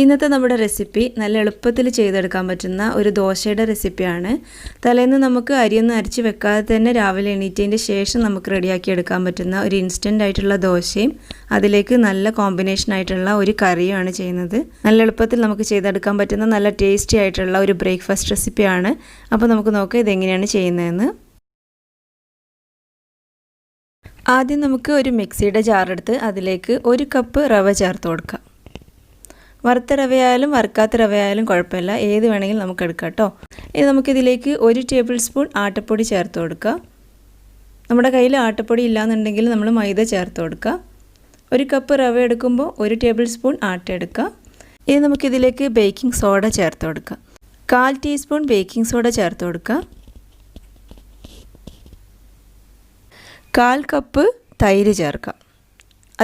ഇന്നത്തെ നമ്മുടെ റെസിപ്പി നല്ല എളുപ്പത്തിൽ ചെയ്തെടുക്കാൻ പറ്റുന്ന ഒരു ദോശയുടെ റെസിപ്പിയാണ്. തലേന്ന് നമുക്ക് അരിയൊന്നും അരച്ച് വെക്കാതെ തന്നെ രാവിലെ എണീറ്റതിൻ്റെ ശേഷം നമുക്ക് റെഡിയാക്കി എടുക്കാൻ പറ്റുന്ന ഒരു ഇൻസ്റ്റൻ്റ് ആയിട്ടുള്ള ദോശയും അതിലേക്ക് നല്ല കോമ്പിനേഷൻ ആയിട്ടുള്ള ഒരു കറിയുമാണ് ചെയ്യുന്നത്. നല്ല എളുപ്പത്തിൽ നമുക്ക് ചെയ്തെടുക്കാൻ പറ്റുന്ന നല്ല ടേസ്റ്റി ആയിട്ടുള്ള ഒരു ബ്രേക്ക്ഫാസ്റ്റ് റെസിപ്പിയാണ്. അപ്പോൾ നമുക്ക് നോക്കാം ഇതെങ്ങനെയാണ് ചെയ്യുന്നതെന്ന്. ആദ്യം നമുക്ക് ഒരു മിക്സിയുടെ ജാറെടുത്ത് അതിലേക്ക് 1 കപ്പ് റവ ചേർത്ത് കൊടുക്കാം. വറുത്ത റവയായാലും വറുക്കാത്ത റവയായാലും കുഴപ്പമില്ല, ഏത് വേണമെങ്കിലും നമുക്ക് എടുക്കാം കേട്ടോ. ഇനി നമുക്കിതിലേക്ക് 1 ടേബിൾ സ്പൂൺ ആട്ടപ്പൊടി ചേർത്ത് കൊടുക്കുക. നമ്മുടെ കയ്യിൽ ആട്ടപ്പൊടി ഇല്ലയെന്നുണ്ടെങ്കിൽ നമ്മൾ മൈദ ചേർത്ത് കൊടുക്കുക. 1 കപ്പ് റവ എടുക്കുമ്പോൾ 1 ടേബിൾ സ്പൂൺ ആട്ട എടുക്കുക. ഇനി നമുക്കിതിലേക്ക് ബേക്കിംഗ് സോഡ ചേർത്ത് കൊടുക്കുക. 1/4 ടീസ്പൂൺ ബേക്കിംഗ് സോഡ ചേർത്ത് കൊടുക്കുക. 1/4 കപ്പ് തൈര് ചേർക്കാം.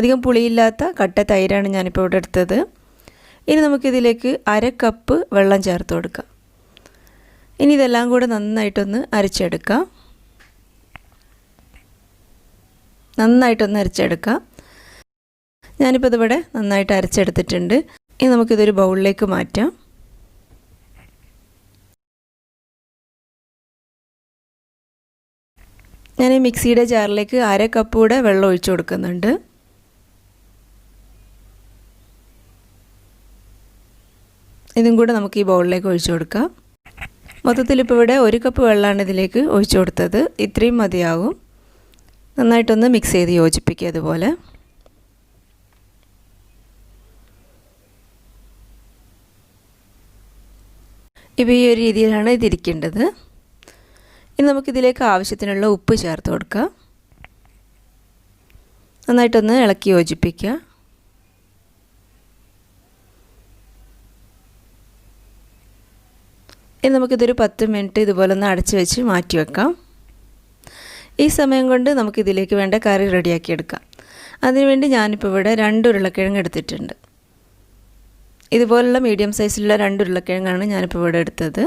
അധികം പുളിയില്ലാത്ത കട്ട തൈരാണ് ഞാനിപ്പോൾ ഇവിടെ എടുത്തത്. ഇനി നമുക്കിതിലേക്ക് 1/2 കപ്പ് വെള്ളം ചേർത്ത് കൊടുക്കാം. ഇനി ഇതെല്ലാം കൂടെ നന്നായിട്ടൊന്ന് അരച്ചെടുക്കാം. ഞാനിപ്പോൾ ഇതിവിടെ നന്നായിട്ട് അരച്ചെടുത്തിട്ടുണ്ട്. ഇനി നമുക്കിതൊരു ബൗളിലേക്ക് മാറ്റാം. ഞാൻ ഈ മിക്സിയുടെ ജാറിലേക്ക് 1/2 കപ്പ് കൂടെ വെള്ളം ഒഴിച്ചു കൊടുക്കുന്നുണ്ട്. ഇതും കൂടെ നമുക്ക് ഈ ബൗളിലേക്ക് ഒഴിച്ചു കൊടുക്കാം. മൊത്തത്തിൽ ഇപ്പോൾ ഇവിടെ 1 കപ്പ് വെള്ളമാണ് ഇതിലേക്ക് ഒഴിച്ചു കൊടുത്തത്. ഇത്രയും മതിയാകും. നന്നായിട്ടൊന്ന് മിക്സ് ചെയ്ത് യോജിപ്പിക്കുക അതുപോലെ. ഇപ്പോൾ ഈ ഒരു രീതിയിലാണ് ഇതിരിക്കേണ്ടത്. ഇനി നമുക്കിതിലേക്ക് ആവശ്യത്തിനുള്ള ഉപ്പ് ചേർത്ത് കൊടുക്കാം. നന്നായിട്ടൊന്ന് ഇളക്കി യോജിപ്പിക്കുക. ഇനി നമുക്കിതൊരു 10 മിനിറ്റ് ഇതുപോലെ ഒന്ന് അടച്ച് വെച്ച് മാറ്റി വെക്കാം. ഈ സമയം കൊണ്ട് നമുക്കിതിലേക്ക് വേണ്ട കറി റെഡിയാക്കിയെടുക്കാം. അതിനുവേണ്ടി ഞാനിപ്പോൾ ഇവിടെ 2 ഉരുളക്കിഴങ്ങ് എടുത്തിട്ടുണ്ട്. ഇതുപോലുള്ള മീഡിയം സൈസിലുള്ള 2 ഉരുളക്കിഴങ്ങാണ് ഞാനിപ്പോൾ ഇവിടെ എടുത്തത്.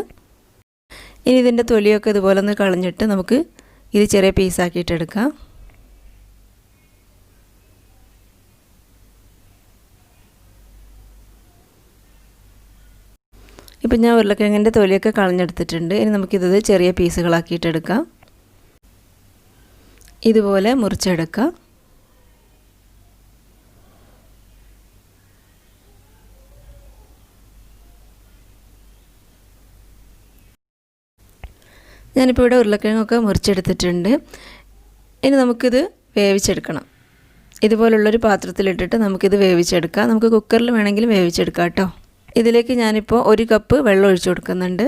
ഇനി ഇതിൻ്റെ തൊലിയൊക്കെ ഇതുപോലെ ഒന്ന് കളഞ്ഞിട്ട് നമുക്ക് ഇത് ചെറിയ പീസാക്കിയിട്ടെടുക്കാം. ഇപ്പം ഞാൻ ഉരുളക്കിഴങ്ങിൻ്റെ തൊലിയൊക്കെ കളഞ്ഞെടുത്തിട്ടുണ്ട്. ഇനി നമുക്കിത് ചെറിയ പീസുകളാക്കിയിട്ടെടുക്കാം. ഇതുപോലെ മുറിച്ചെടുക്കാം. ഞാനിപ്പോൾ ഇവിടെ ഉരുളക്കിഴങ്ങൊക്കെ മുറിച്ചെടുത്തിട്ടുണ്ട്. ഇനി നമുക്കിത് വേവിച്ചെടുക്കണം. ഇതുപോലുള്ളൊരു പാത്രത്തിലിട്ടിട്ട് നമുക്കിത് വേവിച്ചെടുക്കാം. നമുക്ക് കുക്കറിൽ വേണമെങ്കിലും വേവിച്ചെടുക്കാം കേട്ടോ. ഇതിലേക്ക് ഞാനിപ്പോൾ 1 കപ്പ് വെള്ളം ഒഴിച്ചു കൊടുക്കുന്നുണ്ട്.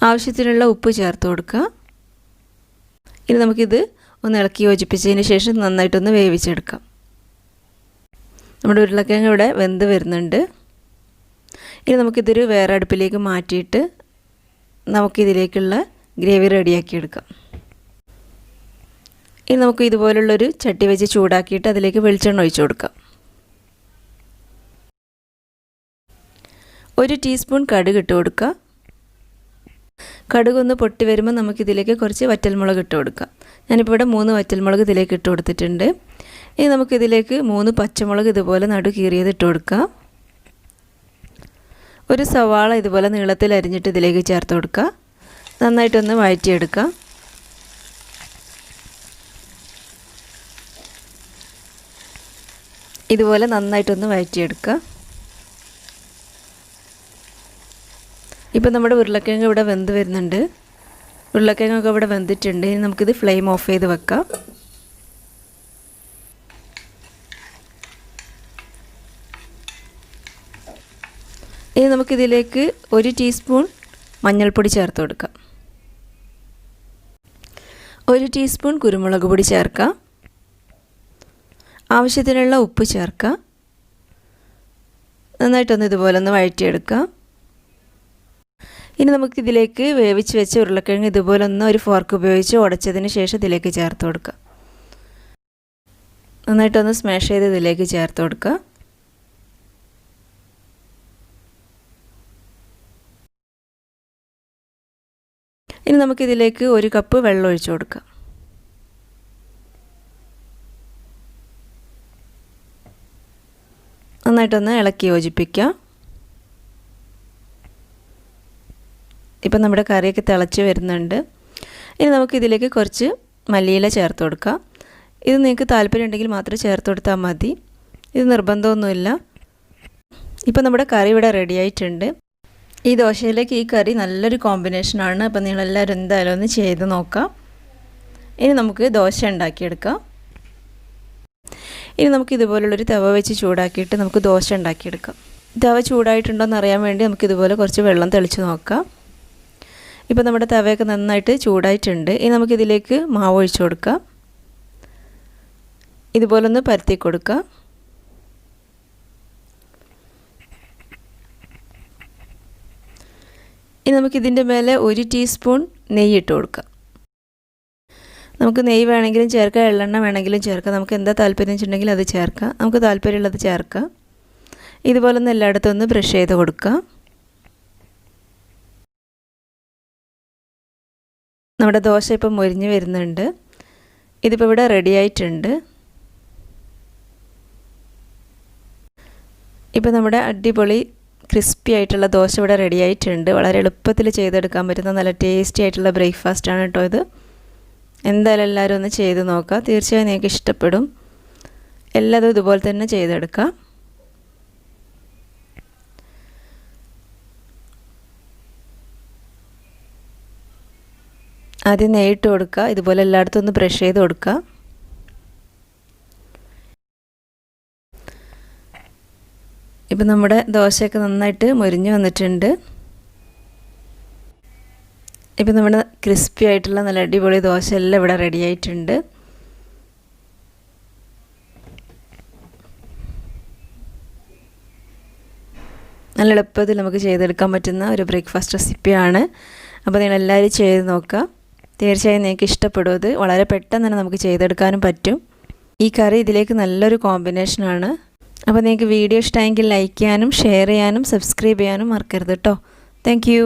ആവശ്യത്തിനുള്ള ഉപ്പ് ചേർത്ത് കൊടുക്കുക. ഇനി നമുക്കിത് ഒന്ന് ഇളക്കി യോജിപ്പിച്ചതിന് ശേഷം നന്നായിട്ടൊന്ന് വേവിച്ചെടുക്കാം. നമ്മുടെ ഉരുളക്കിഴങ്ങ് ഇവിടെ വെന്ത് വരുന്നുണ്ട്. ഇനി നമുക്കിതൊരു വേറെ അടുപ്പിലേക്ക് മാറ്റിയിട്ട് നമുക്കിതിലേക്കുള്ള ഗ്രേവി റെഡിയാക്കിയെടുക്കാം. ഇനി നമുക്ക് ഇതുപോലുള്ളൊരു ചട്ടി വെച്ച് ചൂടാക്കിയിട്ട് അതിലേക്ക് വെളിച്ചെണ്ണ ഒഴിച്ചു കൊടുക്കാം. 1 ടീസ്പൂൺ കടുക് ഇട്ട് കൊടുക്കുക. കടുകൊന്ന് പൊട്ടി വരുമ്പോൾ നമുക്കിതിലേക്ക് കുറച്ച് വറ്റൽമുളക് ഇട്ട് കൊടുക്കാം. ഞാനിപ്പോൾ ഇവിടെ 3 വറ്റൽമുളക് ഇതിലേക്ക് ഇട്ട് കൊടുത്തിട്ടുണ്ട്. ഇനി നമുക്കിതിലേക്ക് 3 പച്ചമുളക് ഇതുപോലെ നടു കീറിയത് ഇട്ട് കൊടുക്കാം. 1 സവാള ഇതുപോലെ നീളത്തിൽ അരിഞ്ഞിട്ട് ഇതിലേക്ക് ചേർത്ത് കൊടുക്കുക. നന്നായിട്ടൊന്ന് വഴറ്റിയെടുക്കാം. ഇതുപോലെ നന്നായിട്ടൊന്ന് വഴറ്റിയെടുക്കുക. ഇപ്പോൾ നമ്മുടെ ഉരുളക്കിഴങ്ങ് ഇവിടെ വെന്ത് വരുന്നുണ്ട്. ഉരുളക്കിഴങ്ങൊക്കെ ഇവിടെ വെന്തിട്ടുണ്ട്. ഇനി നമുക്കിത് ഫ്ലെയിം ഓഫ് ചെയ്ത് വെക്കാം. ഇനി നമുക്കിതിലേക്ക് 1 ടീസ്പൂൺ മഞ്ഞൾപ്പൊടി ചേർത്ത് കൊടുക്കാം. 1 ടീസ്പൂൺ കുരുമുളക് പൊടി ചേർക്കാം. ആവശ്യത്തിനുള്ള ഉപ്പ് ചേർക്കാം. നന്നായിട്ടൊന്ന് ഇതുപോലെ ഒന്ന് വഴറ്റിയെടുക്കാം. ഇനി നമുക്കിതിലേക്ക് വേവിച്ച് വെച്ച ഉരുളക്കിഴങ്ങ് ഇതുപോലെ ഒന്ന് ഒരു ഫോർക്ക് ഉപയോഗിച്ച് ഉടച്ചതിന് ശേഷം ഇതിലേക്ക് ചേർത്ത് കൊടുക്കുക. നന്നായിട്ടൊന്ന് സ്മാഷ് ചെയ്ത് ഇതിലേക്ക് ചേർത്ത് കൊടുക്കുക. ഇനി നമുക്കിതിലേക്ക് 1 കപ്പ് വെള്ളം ഒഴിച്ചു കൊടുക്കാം. നന്നായിട്ടൊന്ന് ഇളക്കി യോജിപ്പിക്കുക. ഇപ്പം നമ്മുടെ കറിയൊക്കെ തിളച്ച് വരുന്നുണ്ട്. ഇനി നമുക്കിതിലേക്ക് കുറച്ച് മല്ലിയില ചേർത്ത് കൊടുക്കാം. ഇത് നിങ്ങൾക്ക് താല്പര്യം ഉണ്ടെങ്കിൽ മാത്രം ചേർത്ത് കൊടുത്താൽ മതി, ഇത് നിർബന്ധമൊന്നുമില്ല. ഇപ്പം നമ്മുടെ കറി ഇവിടെ റെഡി ആയിട്ടുണ്ട്. ഈ ദോശയിലേക്ക് ഈ കറി നല്ലൊരു കോമ്പിനേഷനാണ്. അപ്പം നിങ്ങളെല്ലാവരും എന്തായാലും ഒന്ന് ചെയ്ത് നോക്കാം. ഇനി നമുക്ക് ദോശ ഉണ്ടാക്കിയെടുക്കാം. ഇനി നമുക്ക് ഇതുപോലുള്ളൊരു തവ വെച്ച് ചൂടാക്കിയിട്ട് നമുക്ക് ദോശ ഉണ്ടാക്കിയെടുക്കാം. തവ ചൂടായിട്ടുണ്ടോ എന്ന് അറിയാൻ വേണ്ടി നമുക്കിതുപോലെ കുറച്ച് വെള്ളം തെളിച്ച് നോക്കാം. ഇപ്പോൾ നമ്മുടെ തവയൊക്കെ നന്നായിട്ട് ചൂടായിട്ടുണ്ട്. ഇനി നമുക്കിതിലേക്ക് മാവ് ഒഴിച്ച് കൊടുക്കാം. ഇതുപോലൊന്ന് പരത്തി കൊടുക്കാം. ഇനി നമുക്കിതിൻ്റെ മേലെ 1 ടീസ്പൂൺ നെയ്യ് ഇട്ട് കൊടുക്കാം. നമുക്ക് നെയ്യ് വേണമെങ്കിലും ചേർക്കാം, എള്ളെണ്ണ വേണമെങ്കിലും ചേർക്കാം. നമുക്ക് എന്താ താല്പര്യം വെച്ചിട്ടുണ്ടെങ്കിൽ അത് ചേർക്കാം. നമുക്ക് താല്പര്യമുള്ളത് ചേർക്കാം. ഇതുപോലൊന്ന് എല്ലായിടത്തും ഒന്ന് ബ്രഷ് ചെയ്ത് കൊടുക്കാം. നമ്മുടെ ദോശ ഇപ്പം മൊരിഞ്ഞ് വരുന്നുണ്ട്. ഇതിപ്പോൾ ഇവിടെ റെഡി ആയിട്ടുണ്ട്. ഇപ്പോൾ നമ്മുടെ അടിപൊളി ക്രിസ്പി ആയിട്ടുള്ള ദോശ ഇവിടെ റെഡി ആയിട്ടുണ്ട്. വളരെ എളുപ്പത്തിൽ ചെയ്തെടുക്കാൻ പറ്റുന്ന നല്ല ടേസ്റ്റി ആയിട്ടുള്ള ബ്രേക്ക്ഫാസ്റ്റാണ് കേട്ടോ ഇത്. എന്തായാലും എല്ലാവരും ഒന്ന് ചെയ്ത് നോക്കുക. തീർച്ചയായും നിങ്ങൾക്ക് ഇഷ്ടപ്പെടും. എല്ലാതും ഇതുപോലെ തന്നെ ചെയ്തെടുക്കാം. ആദ്യം നെയ്യിട്ട് കൊടുക്കുക. ഇതുപോലെ എല്ലായിടത്തും ഒന്ന് ബ്രഷ് ചെയ്ത് കൊടുക്കുക. ഇപ്പം നമ്മുടെ ദോശയൊക്കെ നന്നായിട്ട് മൊരിഞ്ഞ് വന്നിട്ടുണ്ട്. ഇപ്പം നമ്മുടെ ക്രിസ്പി ആയിട്ടുള്ള നല്ല അടിപൊളി ദോശ എല്ലാം ഇവിടെ റെഡി ആയിട്ടുണ്ട്. നല്ല എളുപ്പത്തിൽ നമുക്ക് ചെയ്തെടുക്കാൻ പറ്റുന്ന ഒരു ബ്രേക്ക്ഫാസ്റ്റ് റെസിപ്പിയാണ്. അപ്പോൾ നിങ്ങളെല്ലാവരും ചെയ്ത് നോക്കുക. തീർച്ചയായും നിങ്ങൾക്ക് ഇഷ്ടപ്പെടും. ഇത് വളരെ പെട്ടെന്ന് തന്നെ നമുക്ക് ചെയ്തെടുക്കാനും പറ്റും. ഈ കറി ഇതിലേക്ക് നല്ലൊരു കോമ്പിനേഷനാണ്. അപ്പോൾ നിങ്ങൾക്ക് വീഡിയോ ഇഷ്ടമായെങ്കിൽ ലൈക്ക് ചെയ്യാനും ഷെയർ ചെയ്യാനും സബ്സ്ക്രൈബ് ചെയ്യാനും മറക്കരുത് കേട്ടോ. Thank you.